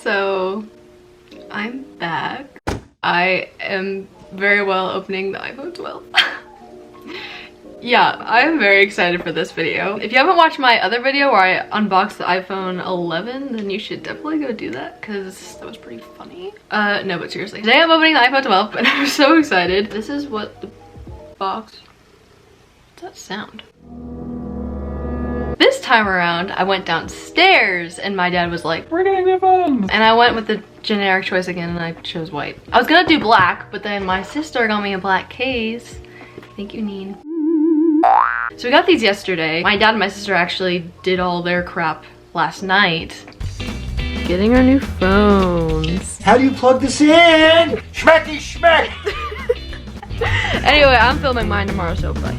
So I'm back. I am very well opening the iPhone 12. Yeah, I'm very excited for this video. If you haven't watched my other video where I unboxed the iPhone 11, then you should definitely go do that because that was pretty funny. No, but seriously. Today I'm opening the iPhone 12 and I'm so excited. This is what the box... What's that sound? This time around, I went downstairs and my dad was like, we're getting new phones. And I went with the generic choice again and I chose white. I was gonna do black, but then my sister got me a black case. Thank you, Neen. So we got these yesterday. My dad and my sister actually did all their crap last night. Getting our new phones. How do you plug this in? Schmecky schmeck! Anyway, I'm filming mine tomorrow, so bye.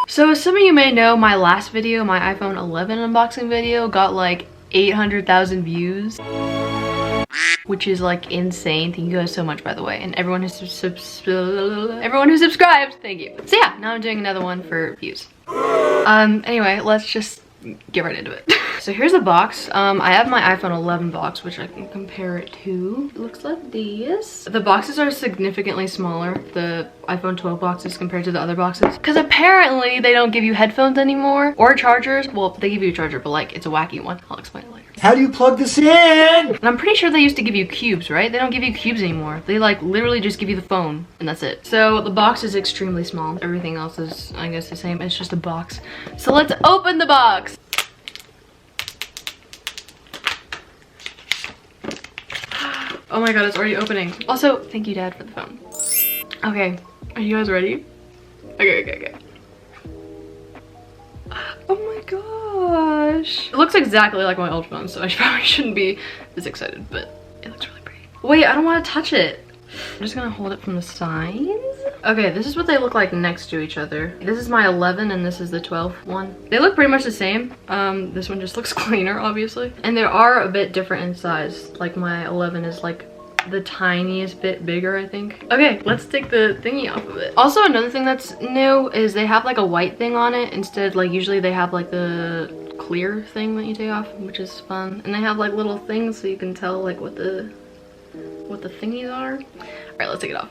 So as some of you may know, my last video, my iPhone 11 unboxing video, got like 800,000 views. Which is like insane. Thank you guys so much, by the way. And everyone who subscribed, thank you. So yeah, now I'm doing another one for views. Anyway, let's just get right into it. So here's the box. I have my iPhone 11 box, which I can compare it to. It looks like this. The boxes are significantly smaller, the iPhone 12 boxes compared to the other boxes. Because apparently they don't give you headphones anymore or chargers. Well, they give you a charger, but like it's a wacky one. I'll explain it later. How do you plug this in? And I'm pretty sure they used to give you cubes, right? They don't give you cubes anymore. They like literally just give you the phone and that's it. So the box is extremely small. Everything else is, I guess, the same. It's just a box. So let's open the box. Oh my god, it's already opening. Also, thank you, Dad, for the phone. Okay, are you guys ready? Okay. Oh my gosh. It looks exactly like my old phone, so I probably shouldn't be this excited, but it looks really pretty. Wait, I don't want to touch it. I'm just gonna hold it from the sides. Okay, this is what they look like next to each other. This is my 11 and this is the 12 one. They look pretty much the same. This one just looks cleaner, obviously. And they are a bit different in size. Like my 11 is like the tiniest bit bigger, I think. Okay, let's take the thingy off of it. Also, another thing that's new is they have like a white thing on it. Instead, like usually they have like the clear thing that you take off, which is fun. And they have like little things so you can tell like what the thingies are. All right, let's take it off.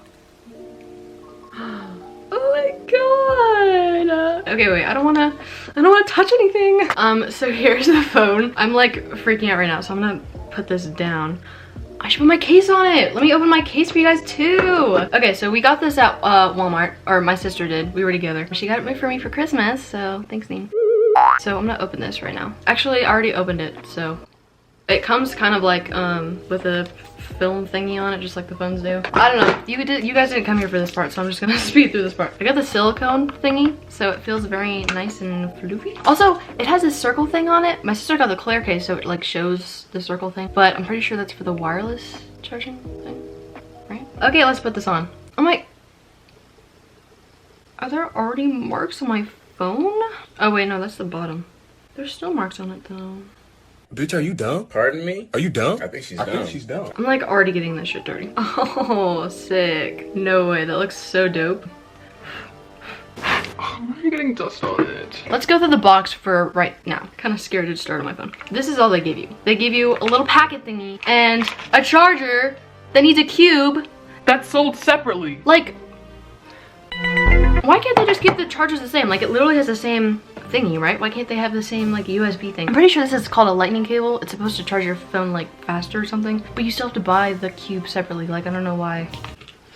Oh my god. Okay, wait, I don't wanna touch anything. So here's the phone. I'm like freaking out right now, so I'm gonna put this down. I should put my case on it. Let me open my case for you guys too. Okay, so we got this at Walmart, or my sister did. We were together. She got it for me for Christmas, so thanks, Neen. So I'm gonna open this right now. Actually, I already opened it, so. It comes kind of like with a film thingy on it, just like the phones do. I don't know. You guys didn't come here for this part, so I'm just gonna speed through this part. I got the silicone thingy, so it feels very nice and floofy. Also, it has this circle thing on it. My sister got the clear case, so it like shows the circle thing. But I'm pretty sure that's for the wireless charging thing, right? Okay, let's put this on. Oh my... Are there already marks on my phone? Oh wait, no, that's the bottom. There's still marks on it though. Bitch, are you dumb? Pardon me? Are you dumb? I think she's dumb. I'm like already getting this shit dirty. Oh, sick. No way, that looks so dope. Why are you getting dust on it? Let's go through the box for right now. Kind of scared to start on my phone. This is all they give you. They give you a little packet thingy and a charger that needs a cube. That's sold separately. Like, why can't they just keep the chargers the same? Like, it literally has the same thingy, right? Why can't they have the same like USB thing? I'm pretty sure this is called a lightning cable. It's supposed to charge your phone like faster or something, but you still have to buy the cube separately. Like, I don't know why.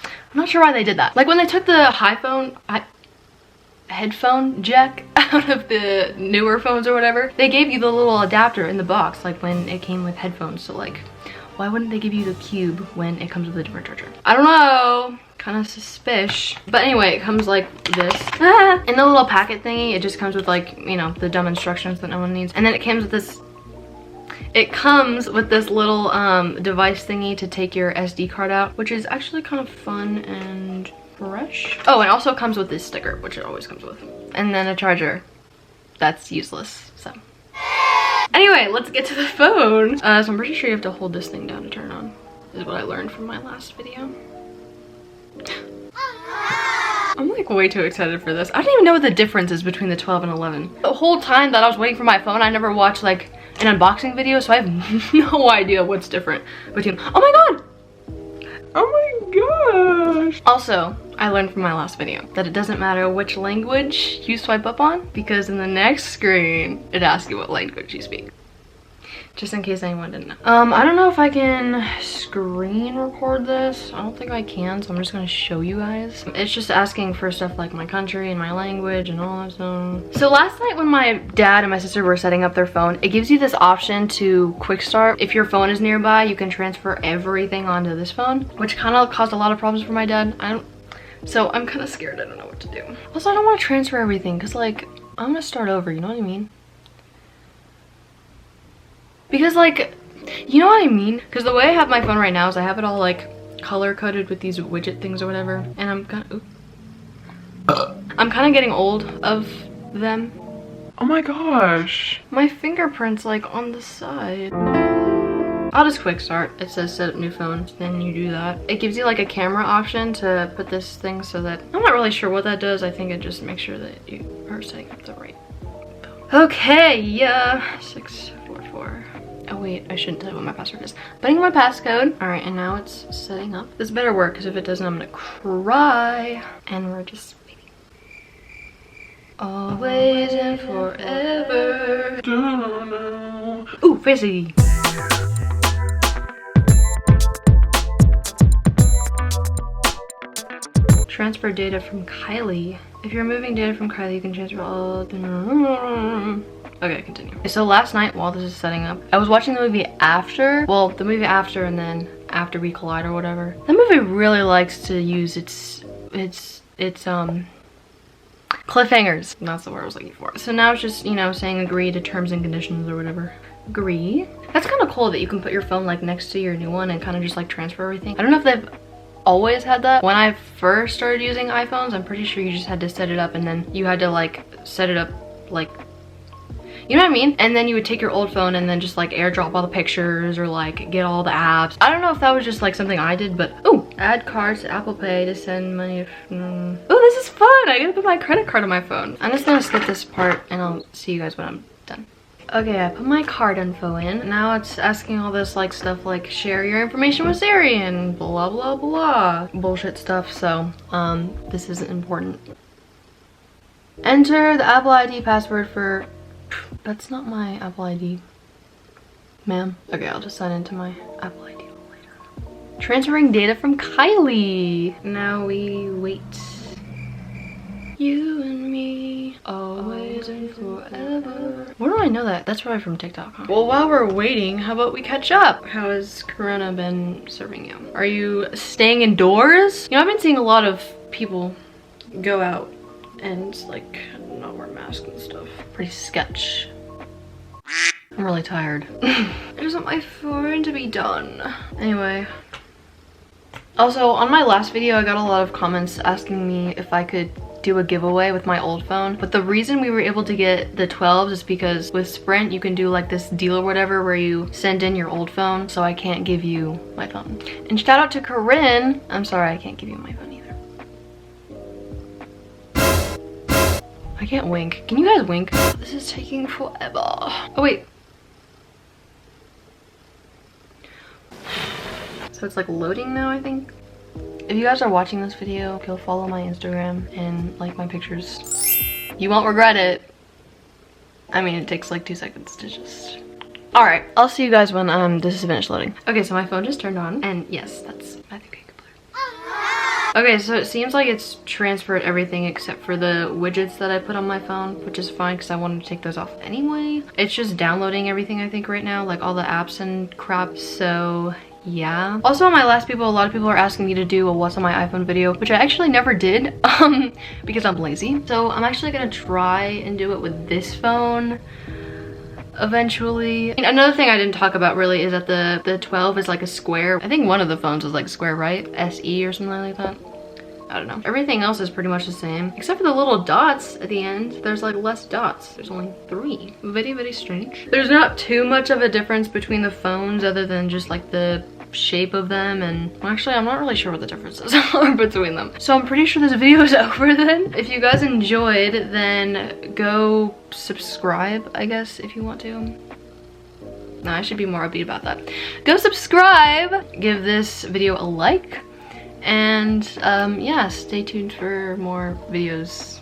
I'm not sure why they did that. Like when they took the headphone jack out of the newer phones or whatever, they gave you the little adapter in the box, like when it came with headphones. So like, why wouldn't they give you the cube when it comes with a different charger? I don't know. Kind of suspicious. But anyway, it comes like this. In the little packet thingy, it just comes with like, you know, the dumb instructions that no one needs. And then it comes with this, little device thingy to take your SD card out, which is actually kind of fun and fresh. Oh, and also comes with this sticker, which it always comes with. And then a charger. That's useless, so. Anyway, let's get to the phone. So I'm pretty sure you have to hold this thing down to turn on, is what I learned from my last video. I'm like way too excited for this. I don't even know what the difference is between the 12 and 11. The whole time that I was waiting for my phone, I never watched like an unboxing video, so I have no idea what's different between. Oh my god! Oh my gosh. Also, I learned from my last video that it doesn't matter which language you swipe up on, because in the next screen, it asks you what language you speak. Just in case anyone didn't know. I don't know if I can screen record this. I don't think I can, so I'm just gonna show you guys. It's just asking for stuff like my country and my language and all that stuff. So last night when my dad and my sister were setting up their phone, it gives you this option to quick start. If your phone is nearby, you can transfer everything onto this phone, which kind of caused a lot of problems for my dad. So I'm kind of scared. I don't know what to do. Also, I don't want to transfer everything because like, I'm gonna start over, you know what I mean? Because like, you know what I mean? Because the way I have my phone right now is I have it all like color coded with these widget things or whatever. And I'm kind of getting old of them. Oh my gosh. My fingerprint's like on the side. I'll just quick start. It says set up new phone, then you do that. It gives you like a camera option to put this thing so that, I'm not really sure what that does. I think it just makes sure that you are setting up the right phone. Okay, yeah, 644. Oh wait, I shouldn't tell you what my password is. Putting in my passcode. All right, and now it's setting up. This better work, because if it doesn't, I'm gonna cry. And we're just waiting. Always and forever. Ooh, Face ID. Transfer data from Kyleigh. If you're moving data from Kyleigh, you can transfer all the... Okay, continue. So last night while this is setting up, I was watching the movie After. Well, the movie After and then After We Collide or whatever. That movie really likes to use its cliffhangers. That's the word I was looking for. So now it's just, you know, saying agree to terms and conditions or whatever. Agree. That's kind of cool that you can put your phone like next to your new one and kind of just like transfer everything. I don't know if they've always had that. When I first started using iPhones, I'm pretty sure you just had to set it up and then you had to like set it up like, you know what I mean? And then you would take your old phone and then just like airdrop all the pictures or like get all the apps. I don't know if that was just like something I did, but oh, add cards to Apple Pay to send money. Oh, this is fun. I gotta put my credit card on my phone. I'm just gonna skip this part and I'll see you guys when I'm done. Okay, I put my card info in. Now it's asking all this like stuff like share your information with Siri and blah blah blah bullshit stuff. So this isn't important. Enter the Apple ID password for... That's not my Apple ID, ma'am. Okay, I'll just sign into my Apple ID later. Transferring data from Kyleigh. Now we wait. You and me, always and forever. Where do I know that? That's probably from TikTok, huh? Well, while we're waiting, how about we catch up? How has Corona been serving you? Are you staying indoors? You know, I've been seeing a lot of people go out and like not wear masks and stuff. Pretty sketch. I'm really tired. I just want my phone to be done. Anyway. Also, on my last video, I got a lot of comments asking me if I could do a giveaway with my old phone. But the reason we were able to get the 12s is because with Sprint, you can do like this deal or whatever where you send in your old phone. So I can't give you my phone. And shout out to Corinne. I'm sorry, I can't give you my phone either. I can't wink. Can you guys wink? This is taking forever. Oh, wait. So it's like loading now, I think. If you guys are watching this video, you'll follow my Instagram and like my pictures. You won't regret it. I mean, it takes like 2 seconds to just... Alright, I'll see you guys when this is finished loading. Okay, so my phone just turned on. And yes, that's... I think I could play. Okay, so it seems like it's transferred everything except for the widgets that I put on my phone, which is fine because I wanted to take those off anyway. It's just downloading everything, I think, right now, like all the apps and crap, so yeah. Also, on my last video, a lot of people are asking me to do a what's on my iPhone video, which I actually never did because I'm lazy. So I'm actually gonna try and do it with this phone eventually. And another thing I didn't talk about really is that the 12 is like a square. I think one of the phones was like square, right? SE or something like that. I don't know. Everything else is pretty much the same. Except for the little dots at the end. There's like less dots. There's only 3. Very, very strange. There's not too much of a difference between the phones other than just like the shape of them, and well, actually I'm not really sure what the differences are between them. So I'm pretty sure this video is over then. If you guys enjoyed, then go subscribe, I guess, if you want to. No, I should be more upbeat about that. Go subscribe, give this video a like, and yeah, stay tuned for more videos